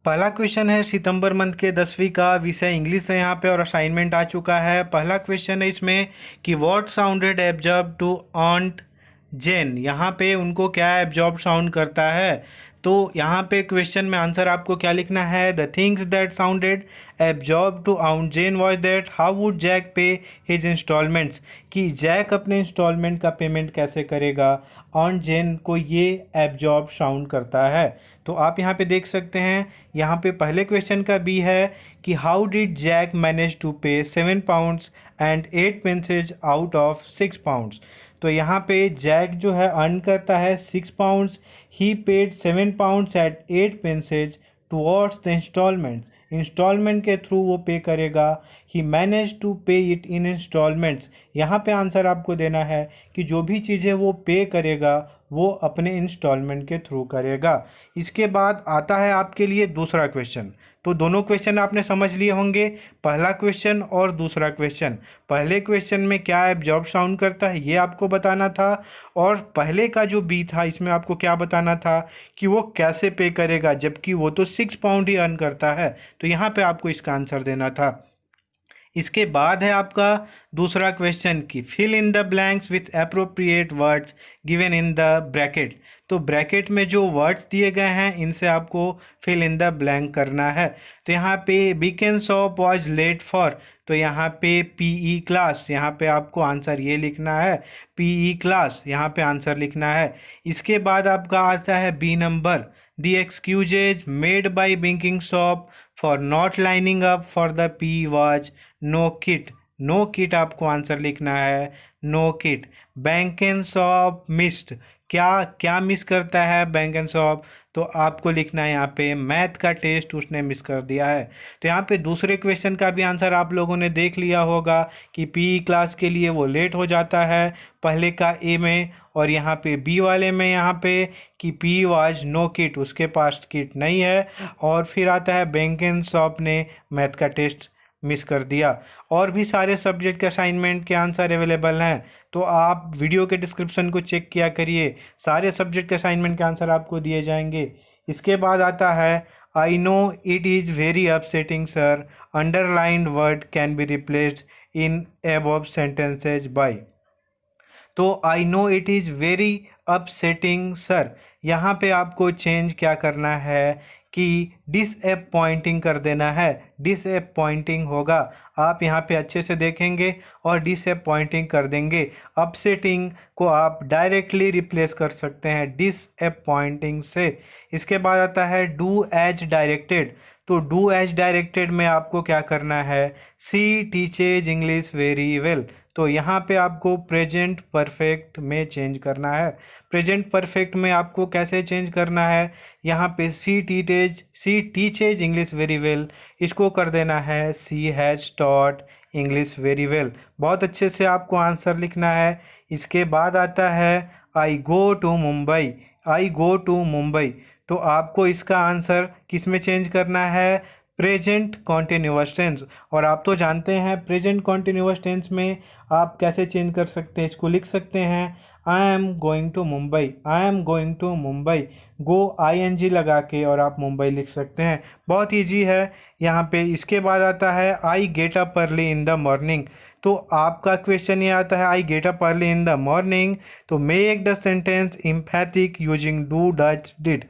पहला क्वेश्चन है सितंबर मंथ के 10वीं का, विषय इंग्लिश है यहाँ पे और असाइनमेंट आ चुका है। पहला क्वेश्चन है इसमें कि what sounded absorb to aunt Jane, यहाँ पे उनको क्या एब्जॉर्ब साउंड करता है। तो यहाँ पे क्वेश्चन में आंसर आपको क्या लिखना है, the things that sounded absorb to aunt Jane was that how would Jack pay his instalments, कि जैक अपने इंस्टॉलमेंट का पेमेंट कैसे करेगा, ऑन जेन को ये एब्जॉर्ब साउंड करता है। तो आप यहाँ पे देख सकते हैं, यहाँ पे पहले क्वेश्चन का बी है कि how did Jack manage to pay 7 pounds and 8 pences out of 6 pounds. तो यहाँ पे जैक जो है अर्न करता है 6 pounds, he paid 7 pounds at 8 pences towards the instalment, instalment के थ्रू वो पे करेगा। He manage to pay it in instalments, यहाँ पे आंसर आपको देना है कि जो भी चीज़ें वो पे करेगा वो अपने इंस्टॉलमेंट के थ्रू करेगा। इसके बाद आता है आपके लिए दूसरा क्वेश्चन। तो दोनों क्वेश्चन आपने समझ लिए होंगे, पहला क्वेश्चन और दूसरा क्वेश्चन। पहले क्वेश्चन में क्या एब्जॉर्ब साउंड करता है ये आपको बताना था, और पहले का जो बी था इसमें आपको क्या बताना था कि वो कैसे पे करेगा, जबकि वो तो 6 पाउंड ही अर्न करता है। तो यहाँ पे आपको इसका आंसर देना था। इसके बाद है आपका दूसरा क्वेश्चन कि fill in the blanks with appropriate words given in the bracket. तो ब्रैकेट में जो वर्ड्स दिए गए हैं इनसे आपको फिल इन द ब्लैंक करना है। तो यहाँ पे beacon shop was late for, तो यहाँ पे पीई क्लास, यहाँ पे आपको आंसर ये लिखना है, पीई क्लास यहाँ पे आंसर लिखना है। इसके बाद आपका आता है B number, the excuses made by biking shop for not lining up for the P was no kit, no kit आपको आंसर लिखना है, no kit. Bank and shop missed, क्या क्या मिस करता है बैंक एंड शॉप, तो आपको लिखना है यहाँ पे मैथ का टेस्ट उसने मिस कर दिया है। तो यहाँ पे दूसरे क्वेश्चन का भी आंसर आप लोगों ने देख लिया होगा कि पी क्लास के लिए वो लेट हो जाता है पहले का ए में, और यहाँ पे बी वाले में यहाँ पे कि पी वाज नो किट, उसके पास किट नहीं है। और फिर आता है बैंक एंड शॉप ने मैथ का टेस्ट मिस कर दिया। और भी सारे सब्जेक्ट के असाइनमेंट के आंसर अवेलेबल हैं, तो आप वीडियो के डिस्क्रिप्शन को चेक किया करिए, सारे सब्जेक्ट के असाइनमेंट के आंसर आपको दिए जाएंगे। इसके बाद आता है I know it is very upsetting sir, underlined word can be replaced in above sentences by. तो I know it is very upsetting sir, यहाँ पे आपको चेंज क्या करना है कि डिसअपॉइंटिंग कर देना है, डिसअपॉइंटिंग होगा। आप यहाँ पे अच्छे से देखेंगे और डिसअपॉइंटिंग कर देंगे। अपसेटिंग को आप डायरेक्टली रिप्लेस कर सकते हैं डिसअपॉइंटिंग से। इसके बाद आता है डू एज डायरेक्टेड। तो डू एज डायरेक्टेड में आपको क्या करना है, सी टीचेज इंग्लिश वेरी वेल। तो यहाँ पे आपको प्रेजेंट परफेक्ट में चेंज करना है। प्रेजेंट परफेक्ट में आपको कैसे चेंज करना है, यहाँ पे she teaches English very well, इसको कर देना है she has taught English very well. बहुत अच्छे से आपको आंसर लिखना है। इसके बाद आता है I go to Mumbai, I go to Mumbai. तो आपको इसका आंसर किस में चेंज करना है, प्रेजेंट कॉन्टिन्यूअस टेंस। और आप तो जानते हैं प्रेजेंट कॉन्टिन्यूअस टेंस में आप कैसे चेंज कर सकते हैं, इसको लिख सकते हैं I am going to Mumbai, I am going to Mumbai, go ING लगा के और आप मुंबई लिख सकते हैं, बहुत ईजी है यहाँ पे। इसके बाद आता है I get up early in the morning. तो आपका क्वेश्चन ये आता है I get up early in the morning, तो make the sentence emphatic using do does did.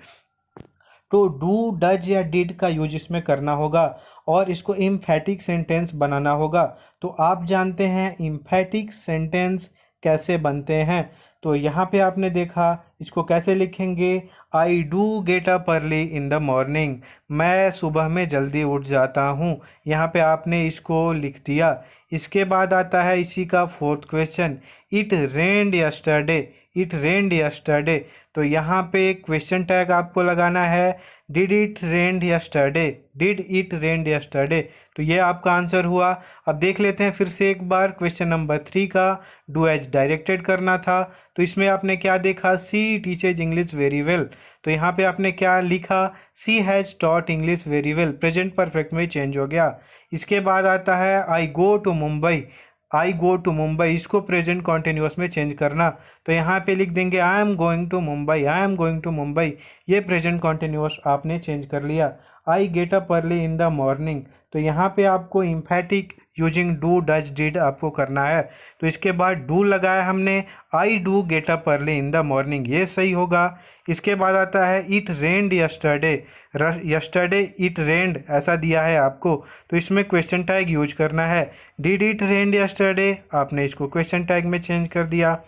तो डू डज या डिड का यूज इसमें करना होगा और इसको एम्फैटिक सेंटेंस बनाना होगा। तो आप जानते हैं एम्फैटिक सेंटेंस कैसे बनते हैं, तो यहाँ पे आपने देखा इसको कैसे लिखेंगे, आई do get up early in the morning, मैं सुबह में जल्दी उठ जाता हूँ, यहाँ पे आपने इसको लिख दिया। इसके बाद आता है इसी का fourth question, it rained yesterday, it rained yesterday. तो यहाँ पे क्वेश्चन टैग आपको लगाना है, did it rained yesterday, did it rained yesterday. तो ये आपका आंसर हुआ। अब देख लेते हैं फिर से एक बार, क्वेश्चन नंबर 3 का डू एज डायरेक्टेड करना था, तो इसमें आपने क्या देखा, she teaches English very well. तो यहाँ पे आपने क्या लिखा, she has taught English very well, present perfect में चेंज हो गया। इसके बाद आता है I go to Mumbai, I go to Mumbai, इसको प्रेजेंट कॉन्टिन्यूअस में चेंज करना, तो यहाँ पे लिख देंगे I am going to Mumbai, I am going to Mumbai, ये प्रेजेंट कॉन्टिन्यूअस आपने चेंज कर लिया। I get up early in the morning. तो यहाँ पे आपको emphatic using do does did आपको करना है। तो इसके बाद डू लगाया हमने, I do get up early in the morning, ये सही होगा। इसके बाद आता है it rained yesterday, yesterday it rained ऐसा दिया है आपको, तो इसमें क्वेश्चन टैग यूज करना है। डिड इट रेन्ड यस्टरडे, आपने इसको क्वेश्चन टैग में चेंज कर दिया।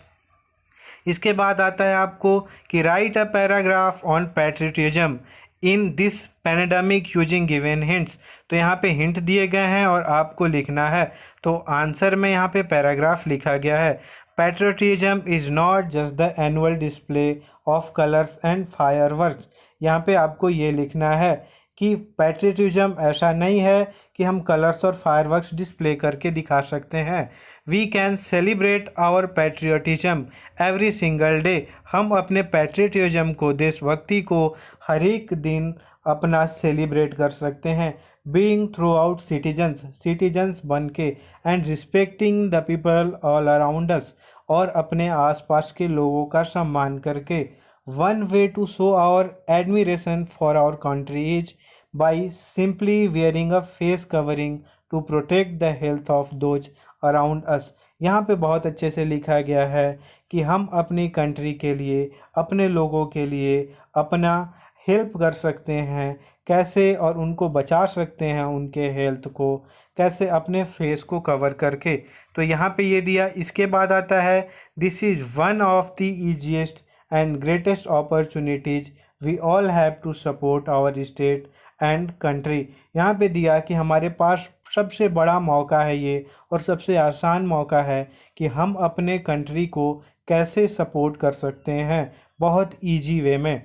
इसके बाद आता है आपको कि right a paragraph on patriotism in this pandemic using given hints. तो यहाँ पे हिंट दिए गए हैं और आपको लिखना है। तो आंसर में यहाँ पे पैराग्राफ लिखा गया है, patriotism is not just the annual display of colours and fireworks. यहाँ पे आपको ये लिखना है कि पैट्रियटिज्म ऐसा नहीं है कि हम कलर्स और फायरवर्क्स डिस्प्ले करके दिखा सकते हैं। We can celebrate our patriotism every single day, हम अपने पैट्रियटिज्म को, देशभक्ति को हर एक दिन अपना सेलिब्रेट कर सकते हैं। Being throughout citizens, citizens बन के, and respecting the people all around us, और अपने आसपास के लोगों का सम्मान करके। One way to show our admiration for our country is by simply wearing a face covering to protect the health of those around us. यहाँ पे बहुत अच्छे से लिखा गया है कि हम अपनी कंट्री के लिए, अपने लोगों के लिए अपना हेल्प कर सकते हैं कैसे, और उनको बचा सकते हैं उनके हेल्थ को कैसे, अपने फेस को कवर करके। तो यहाँ पे ये दिया। इसके बाद आता है this is one of the easiest and greatest opportunities we all have to support our state and country. यहाँ पे दिया कि हमारे पास सबसे बड़ा मौका है ये, और सबसे आसान मौका है कि हम अपने कंट्री को कैसे सपोर्ट कर सकते हैं बहुत इजी वे में।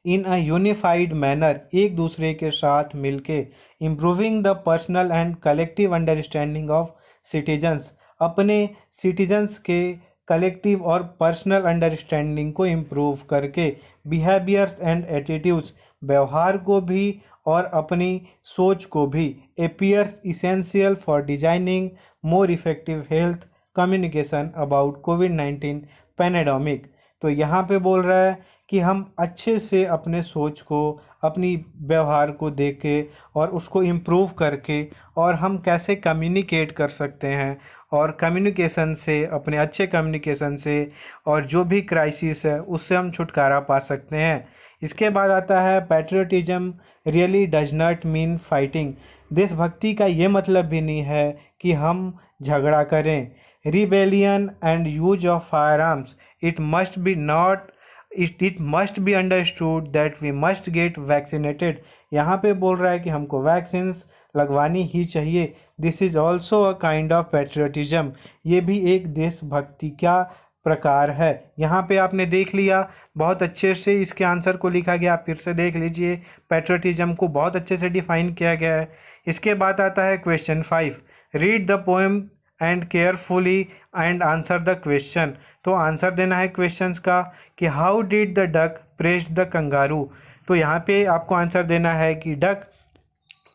इन अ यूनिफाइड मैनर, एक दूसरे के साथ मिलके। Improving the personal and collective understanding of citizens, अपने सिटीजन्स के कलेक्टिव और पर्सनल अंडरस्टैंडिंग को इम्प्रूव करके। बिहेवियर्स एंड एटीट्यूड्स, व्यवहार को भी और अपनी सोच को भी। Appears essential for designing more effective health communication about covid pandemic. तो यहाँ पे बोल रहा है कि हम अच्छे से अपने सोच को, अपनी व्यवहार को देख के और उसको इम्प्रूव करके, और हम कैसे कम्युनिकेट कर सकते हैं, और कम्युनिकेशन से, अपने अच्छे कम्युनिकेशन से, और जो भी क्राइसिस है उससे हम छुटकारा पा सकते हैं। इसके बाद आता है patriotism really does not mean fighting, देशभक्ति का ये मतलब भी नहीं है कि हम झगड़ा करें। Rebellion and use of firearms, it must be understood that we must get vaccinated. यहाँ पे बोल रहा है कि हमको वैक्सीन्स लगवानी ही चाहिए। This is also a kind of patriotism, ये भी एक देशभक्ति का प्रकार है। यहाँ पे आपने देख लिया, बहुत अच्छे से इसके आंसर को लिखा गया, आप फिर से देख लीजिए। पैट्रियटिज्म को बहुत अच्छे से डिफाइन किया गया है। इसके बाद आता है question 5, read the poem and carefully and answer the question. तो आंसर देना है क्वेश्चंस का कि how did the duck praise the kangaroo. तो यहाँ पे आपको आंसर देना है कि duck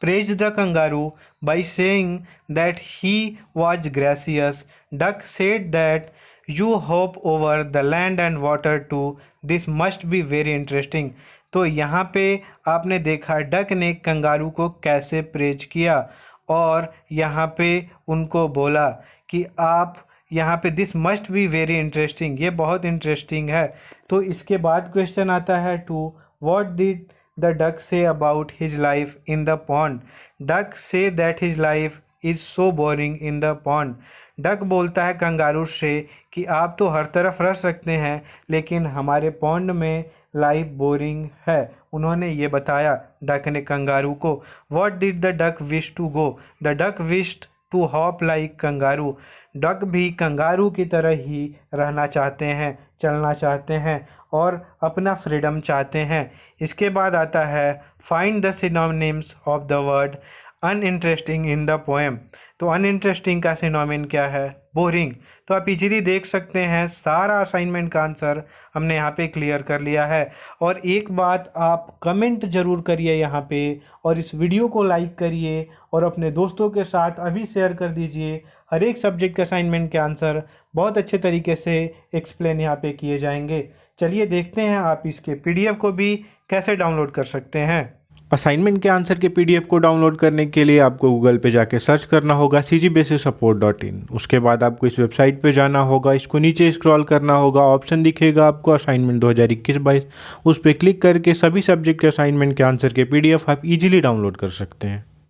praise the kangaroo by saying that he was gracious. Duck said that you hop over the land and water too, this must be very interesting. तो यहाँ पे आपने देखा डक ने कंगारू को कैसे प्रेज किया, और यहाँ पे उनको बोला कि आप यहाँ पे this must be very interesting, ये बहुत इंटरेस्टिंग है। तो इसके बाद क्वेश्चन आता है 2, what did the duck say about his life in the pond. Duck say that his life is so boring in the pond. Duck बोलता है कंगारू से कि आप तो हर तरफ रह सकते हैं, लेकिन हमारे पॉन्ड में लाइफ बोरिंग है। उन्होंने ये बताया डक ने कंगारू को। What did the duck wish to go. The duck wished to hop like kangaroo. Duck भी कंगारू की तरह ही रहना चाहते हैं, चलना चाहते हैं, और अपना फ्रीडम चाहते हैं। इसके बाद आता है find the synonyms of the word uninteresting in the poem. तो अनइंटरेस्टिंग का सिनोनिम क्या है? बोरिंग। तो आप इजीली देख सकते हैं सारा असाइनमेंट का आंसर हमने यहाँ पे क्लियर कर लिया है। और एक बात आप कमेंट ज़रूर करिए यहाँ पे, और इस वीडियो को लाइक करिए और अपने दोस्तों के साथ अभी शेयर कर दीजिए। हर एक सब्जेक्ट के असाइनमेंट के आंसर बहुत अच्छे तरीके से एक्सप्लेन यहाँ पे किए जाएंगे। चलिए देखते हैं आप इसके PDF को भी कैसे डाउनलोड कर सकते हैं। असाइनमेंट के आंसर के पीडीएफ को डाउनलोड करने के लिए आपको गूगल पे जाके सर्च करना होगा cgbasicsupport.in। उसके बाद आपको इस वेबसाइट पे जाना होगा, इसको नीचे स्क्रॉल करना होगा, ऑप्शन दिखेगा आपको असाइनमेंट 2021-22, उस पर क्लिक करके सभी सब्जेक्ट के असाइनमेंट के आंसर के पीडीएफ आप इजीली डाउनलोड कर सकते हैं।